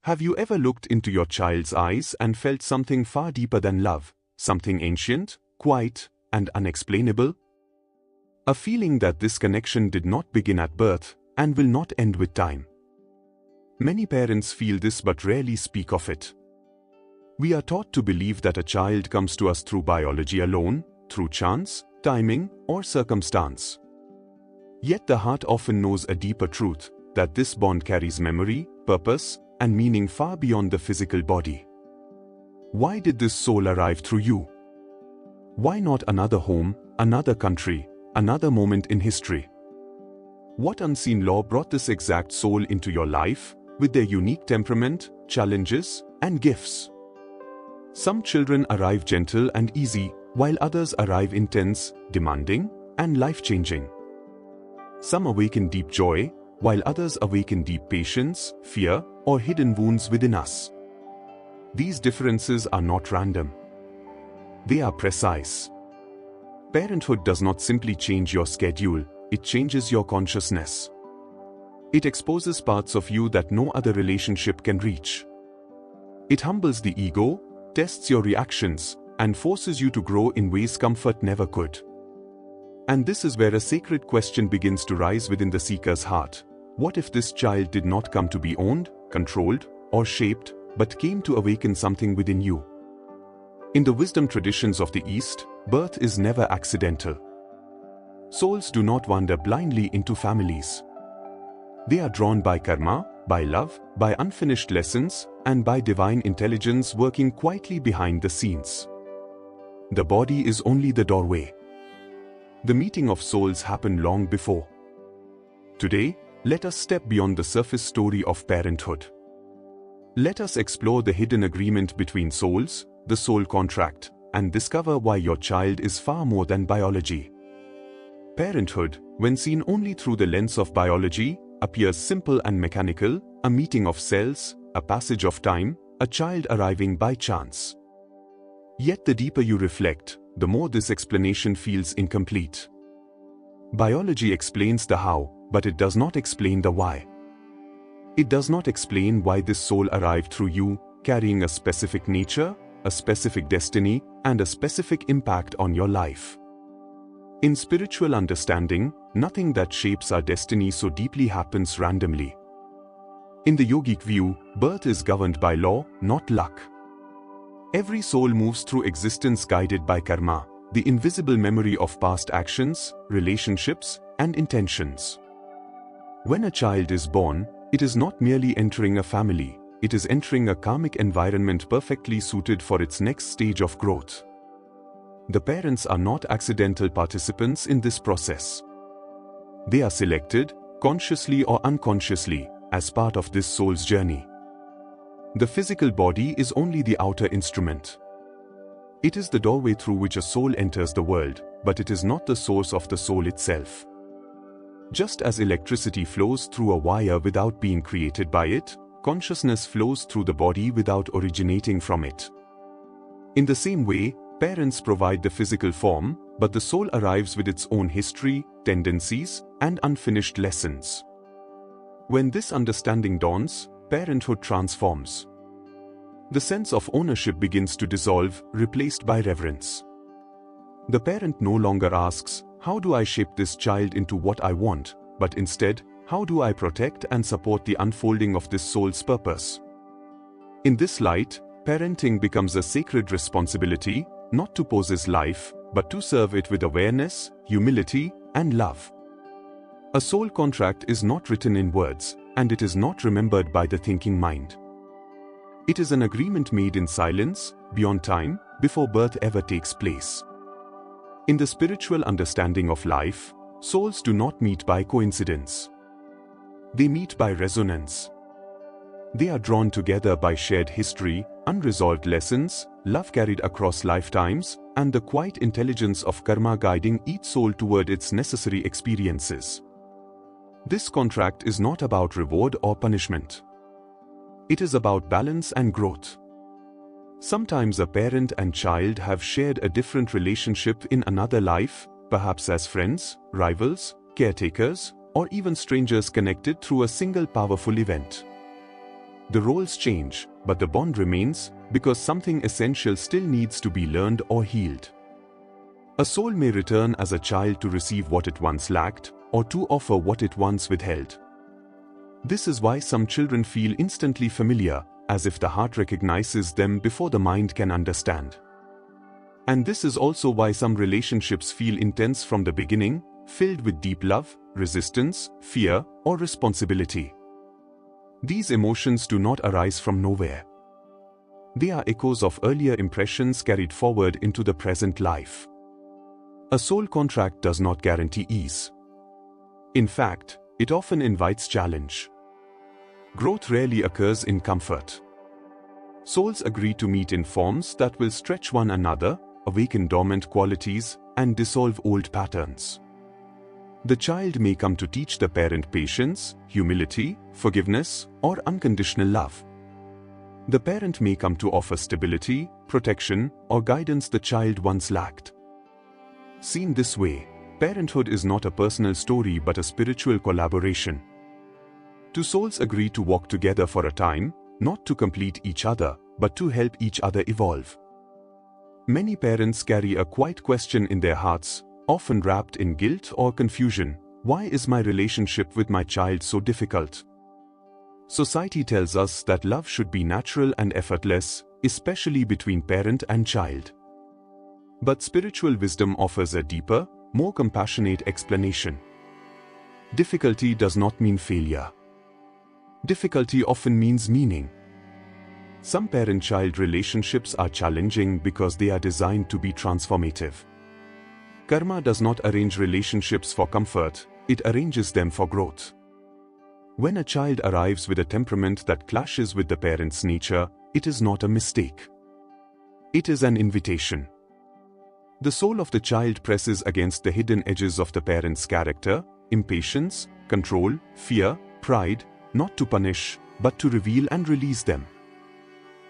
Have you ever looked into your child's eyes and felt something far deeper than love, something ancient, quiet, and unexplainable? A feeling that this connection did not begin at birth and will not end with time. Many parents feel this but rarely speak of it. We are taught to believe that a child comes to us through biology alone, through chance, timing, or circumstance. Yet the heart often knows a deeper truth, that this bond carries memory, purpose, and meaning far beyond the physical body. Why did this soul arrive through you? Why not another home, another country, another moment in history? What unseen law brought this exact soul into your life, with their unique temperament, challenges, and gifts? Some children arrive gentle and easy, while others arrive intense, demanding, and life-changing. Some awaken deep joy, while others awaken deep patience, fear, or hidden wounds within us. These differences are not random. They are precise. Parenthood does not simply change your schedule, it changes your consciousness. It exposes parts of you that no other relationship can reach. It humbles the ego, tests your reactions, and forces you to grow in ways comfort never could. And this is where a sacred question begins to rise within the seeker's heart. What if this child did not come to be owned, controlled, or shaped, but came to awaken something within you? In the wisdom traditions of the East, birth is never accidental. Souls do not wander blindly into families. They are drawn by karma, by love, by unfinished lessons, and by divine intelligence working quietly behind the scenes. The body is only the doorway. The meeting of souls happened long before. Today, let us step beyond the surface story of parenthood. Let us explore the hidden agreement between souls, the soul contract, and discover why your child is far more than biology. Parenthood, when seen only through the lens of biology, appears simple and mechanical, a meeting of cells, a passage of time, a child arriving by chance. Yet the deeper you reflect, the more this explanation feels incomplete. Biology explains the how, but it does not explain the why. It does not explain why this soul arrived through you, carrying a specific nature, a specific destiny, and a specific impact on your life. In spiritual understanding, nothing that shapes our destiny so deeply happens randomly. In the yogic view, birth is governed by law, not luck. Every soul moves through existence guided by karma, the invisible memory of past actions, relationships, and intentions. When a child is born, it is not merely entering a family, it is entering a karmic environment perfectly suited for its next stage of growth. The parents are not accidental participants in this process. They are selected, consciously or unconsciously, as part of this soul's journey. The physical body is only the outer instrument. It is the doorway through which a soul enters the world, but it is not the source of the soul itself. Just as electricity flows through a wire without being created by it, consciousness flows through the body without originating from it. In the same way, parents provide the physical form, but the soul arrives with its own history, tendencies, and unfinished lessons. When this understanding dawns, parenthood transforms. The sense of ownership begins to dissolve, replaced by reverence. The parent no longer asks, "How do I shape this child into what I want?" but instead, "How do I protect and support the unfolding of this soul's purpose?" In this light, parenting becomes a sacred responsibility, not to possess life, but to serve it with awareness, humility, and love. A soul contract is not written in words, and it is not remembered by the thinking mind. It is an agreement made in silence, beyond time, before birth ever takes place. In the spiritual understanding of life, souls do not meet by coincidence. They meet by resonance. They are drawn together by shared history, unresolved lessons, love carried across lifetimes, and the quiet intelligence of karma guiding each soul toward its necessary experiences. This contract is not about reward or punishment. It is about balance and growth. Sometimes a parent and child have shared a different relationship in another life, perhaps as friends, rivals, caretakers, or even strangers connected through a single powerful event. The roles change, but the bond remains because something essential still needs to be learned or healed. A soul may return as a child to receive what it once lacked, or to offer what it once withheld. This is why some children feel instantly familiar, as if the heart recognizes them before the mind can understand. And this is also why some relationships feel intense from the beginning, filled with deep love, resistance, fear, or responsibility. These emotions do not arise from nowhere. They are echoes of earlier impressions carried forward into the present life. A soul contract does not guarantee ease. In fact, it often invites challenge. Growth rarely occurs in comfort. Souls agree to meet in forms that will stretch one another, awaken dormant qualities, and dissolve old patterns. The child may come to teach the parent patience, humility, forgiveness, or unconditional love. The parent may come to offer stability, protection, or guidance the child once lacked. Seen this way, parenthood is not a personal story but a spiritual collaboration. Two souls agree to walk together for a time, not to complete each other, but to help each other evolve. Many parents carry a quiet question in their hearts, often wrapped in guilt or confusion. Why is my relationship with my child so difficult? Society tells us that love should be natural and effortless, especially between parent and child. But spiritual wisdom offers a deeper, more compassionate explanation. Difficulty does not mean failure. Difficulty often means meaning. Some parent-child relationships are challenging because they are designed to be transformative. Karma does not arrange relationships for comfort, it arranges them for growth. When a child arrives with a temperament that clashes with the parent's nature, it is not a mistake. It is an invitation. The soul of the child presses against the hidden edges of the parent's character, impatience, control, fear, pride, not to punish, but to reveal and release them.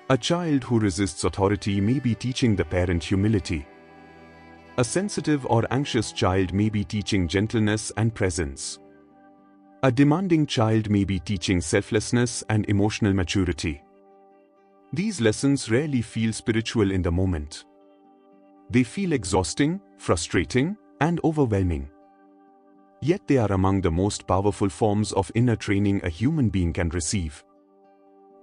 A child who resists authority may be teaching the parent humility. A sensitive or anxious child may be teaching gentleness and presence. A demanding child may be teaching selflessness and emotional maturity. These lessons rarely feel spiritual in the moment. They feel exhausting, frustrating, and overwhelming. Yet they are among the most powerful forms of inner training a human being can receive.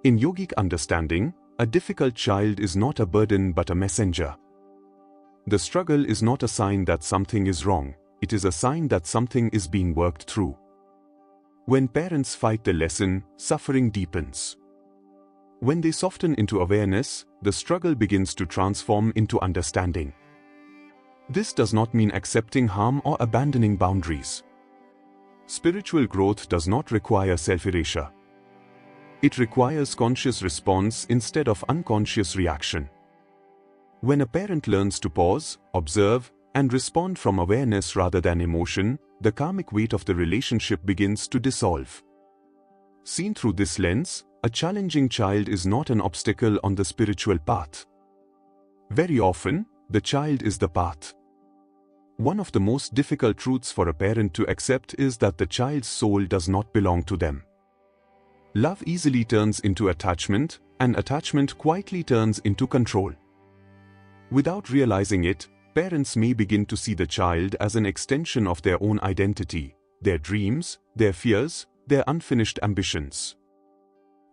In yogic understanding, a difficult child is not a burden but a messenger. The struggle is not a sign that something is wrong, it is a sign that something is being worked through. When parents fight the lesson, suffering deepens. When they soften into awareness, the struggle begins to transform into understanding. This does not mean accepting harm or abandoning boundaries. Spiritual growth does not require self-erasure. It requires conscious response instead of unconscious reaction. When a parent learns to pause, observe, and respond from awareness rather than emotion, the karmic weight of the relationship begins to dissolve. Seen through this lens, a challenging child is not an obstacle on the spiritual path. Very often, the child is the path. One of the most difficult truths for a parent to accept is that the child's soul does not belong to them. Love easily turns into attachment, and attachment quietly turns into control. Without realizing it, parents may begin to see the child as an extension of their own identity, their dreams, their fears, their unfinished ambitions.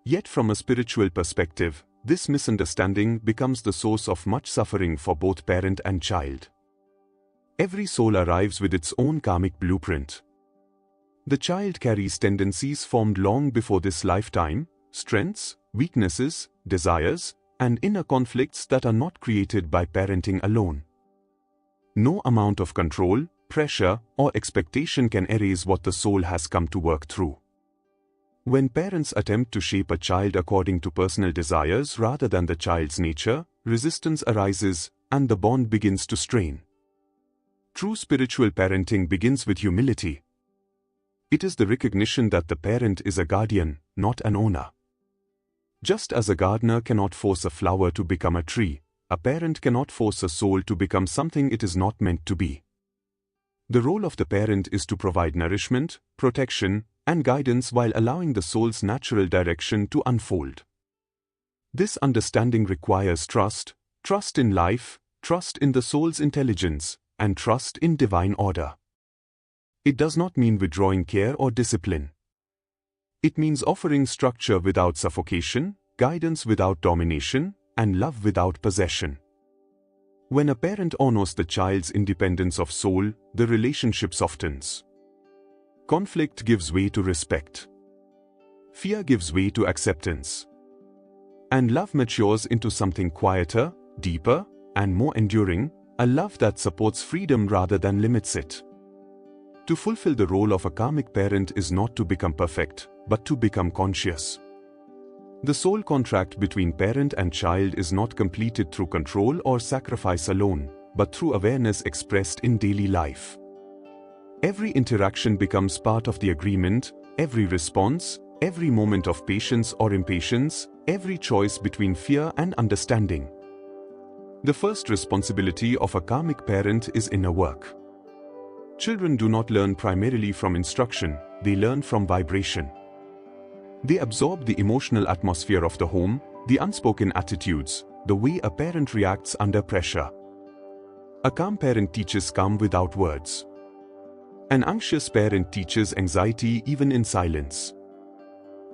Yet from a spiritual perspective, this misunderstanding becomes the source of much suffering for both parent and child. Every soul arrives with its own karmic blueprint. The child carries tendencies formed long before this lifetime, strengths, weaknesses, desires, and inner conflicts that are not created by parenting alone. No amount of control, pressure, or expectation can erase what the soul has come to work through. When parents attempt to shape a child according to personal desires rather than the child's nature, resistance arises, and the bond begins to strain. True spiritual parenting begins with humility. It is the recognition that the parent is a guardian, not an owner. Just as a gardener cannot force a flower to become a tree, a parent cannot force a soul to become something it is not meant to be. The role of the parent is to provide nourishment, protection, and guidance while allowing the soul's natural direction to unfold. This understanding requires trust, trust in life, trust in the soul's intelligence, and trust in divine order. It does not mean withdrawing care or discipline. It means offering structure without suffocation, guidance without domination, and love without possession. When a parent honors the child's independence of soul, the relationship softens. Conflict gives way to respect. Fear gives way to acceptance. And love matures into something quieter, deeper, and more enduring, a love that supports freedom rather than limits it. To fulfill the role of a karmic parent is not to become perfect, but to become conscious. The soul contract between parent and child is not completed through control or sacrifice alone, but through awareness expressed in daily life. Every interaction becomes part of the agreement, every response, every moment of patience or impatience, every choice between fear and understanding. The first responsibility of a karmic parent is inner work. Children do not learn primarily from instruction, they learn from vibration. They absorb the emotional atmosphere of the home, the unspoken attitudes, the way a parent reacts under pressure. A calm parent teaches calm without words. An anxious parent teaches anxiety even in silence.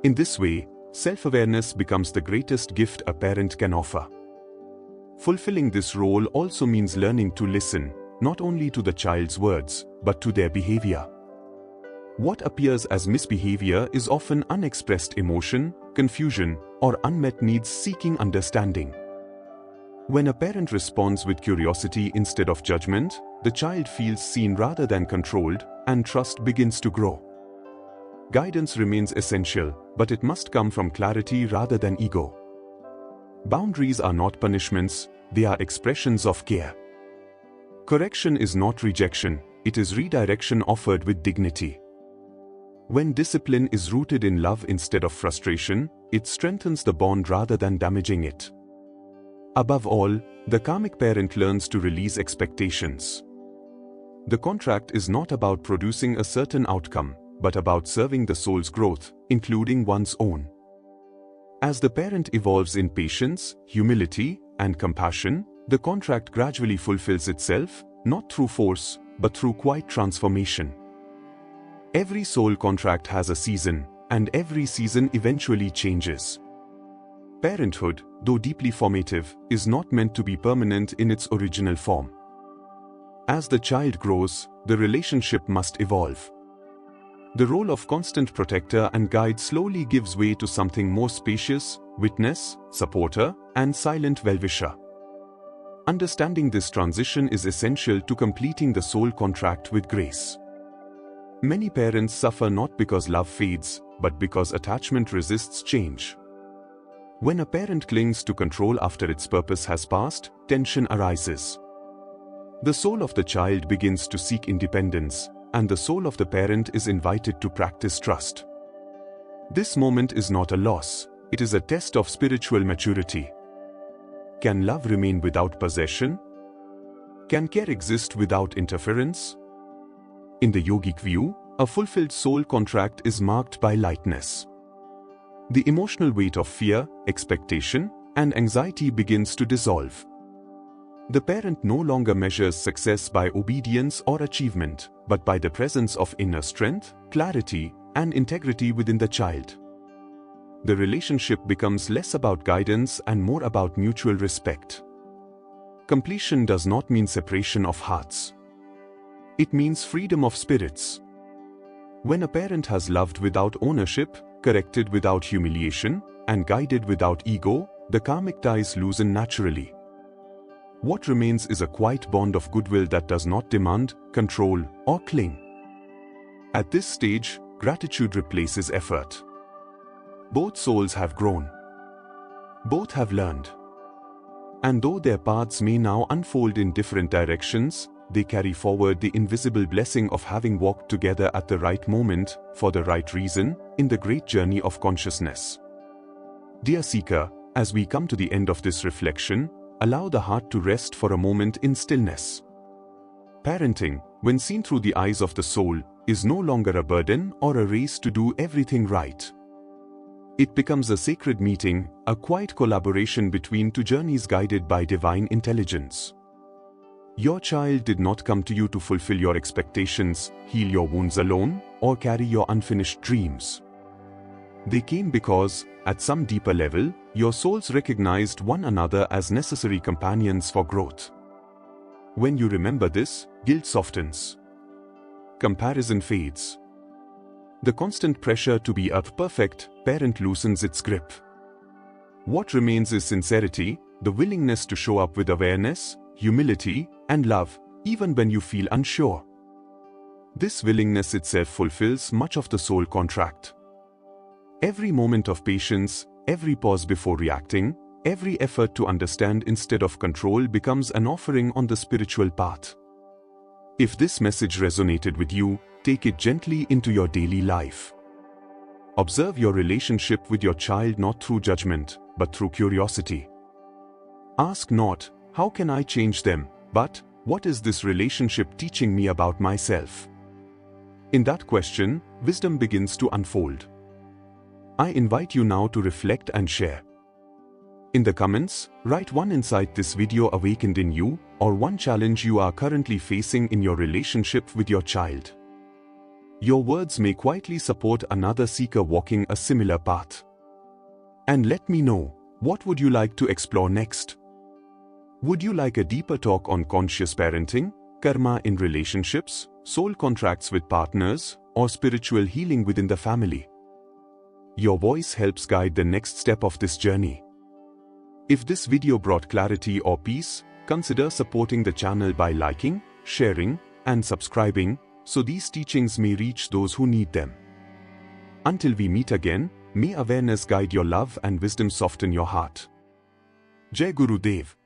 In this way, self-awareness becomes the greatest gift a parent can offer. Fulfilling this role also means learning to listen, not only to the child's words, but to their behavior. What appears as misbehavior is often unexpressed emotion, confusion, or unmet needs seeking understanding. When a parent responds with curiosity instead of judgment, the child feels seen rather than controlled, and trust begins to grow. Guidance remains essential, but it must come from clarity rather than ego. Boundaries are not punishments, they are expressions of care. Correction is not rejection, it is redirection offered with dignity. When discipline is rooted in love instead of frustration, it strengthens the bond rather than damaging it. Above all, the karmic parent learns to release expectations. The contract is not about producing a certain outcome, but about serving the soul's growth, including one's own. As the parent evolves in patience, humility, and compassion, the contract gradually fulfills itself, not through force, but through quiet transformation. Every soul contract has a season, and every season eventually changes. Parenthood, though deeply formative, is not meant to be permanent in its original form. As the child grows, the relationship must evolve. The role of constant protector and guide slowly gives way to something more spacious, witness, supporter, and silent well-wisher. Understanding this transition is essential to completing the soul contract with grace. Many parents suffer not because love fades, but because attachment resists change. When a parent clings to control after its purpose has passed, tension arises. The soul of the child begins to seek independence, and the soul of the parent is invited to practice trust. This moment is not a loss, it is a test of spiritual maturity. Can love remain without possession? Can care exist without interference? In the yogic view, a fulfilled soul contract is marked by lightness. The emotional weight of fear, expectation, and anxiety begins to dissolve. The parent no longer measures success by obedience or achievement, but by the presence of inner strength, clarity, and integrity within the child. The relationship becomes less about guidance and more about mutual respect. Completion does not mean separation of hearts. It means freedom of spirits. When a parent has loved without ownership, corrected without humiliation, and guided without ego, the karmic ties loosen naturally. What remains is a quiet bond of goodwill that does not demand, control, or cling. At this stage, gratitude replaces effort. Both souls have grown. Both have learned. And though their paths may now unfold in different directions, they carry forward the invisible blessing of having walked together at the right moment, for the right reason, in the great journey of consciousness. Dear seeker, as we come to the end of this reflection, allow the heart to rest for a moment in stillness. Parenting, when seen through the eyes of the soul, is no longer a burden or a race to do everything right. It becomes a sacred meeting, a quiet collaboration between two journeys guided by divine intelligence. Your child did not come to you to fulfill your expectations, heal your wounds alone, or carry your unfinished dreams. They came because, at some deeper level, your souls recognized one another as necessary companions for growth. When you remember this, guilt softens. Comparison fades. The constant pressure to be a perfect parent loosens its grip. What remains is sincerity, the willingness to show up with awareness, humility, and love, even when you feel unsure. This willingness itself fulfills much of the soul contract. Every moment of patience, every pause before reacting, every effort to understand instead of control becomes an offering on the spiritual path. If this message resonated with you, take it gently into your daily life. Observe your relationship with your child not through judgment, but through curiosity. Ask not, how can I change them, but, what is this relationship teaching me about myself? In that question, wisdom begins to unfold. I invite you now to reflect and share. In the comments, write one insight this video awakened in you, or one challenge you are currently facing in your relationship with your child. Your words may quietly support another seeker walking a similar path. And let me know, what would you like to explore next? Would you like a deeper talk on conscious parenting, karma in relationships, soul contracts with partners, or spiritual healing within the family? Your voice helps guide the next step of this journey. If this video brought clarity or peace, consider supporting the channel by liking, sharing, and subscribing, so these teachings may reach those who need them. Until we meet again, may awareness guide your love and wisdom soften your heart. Jai Guru Dev.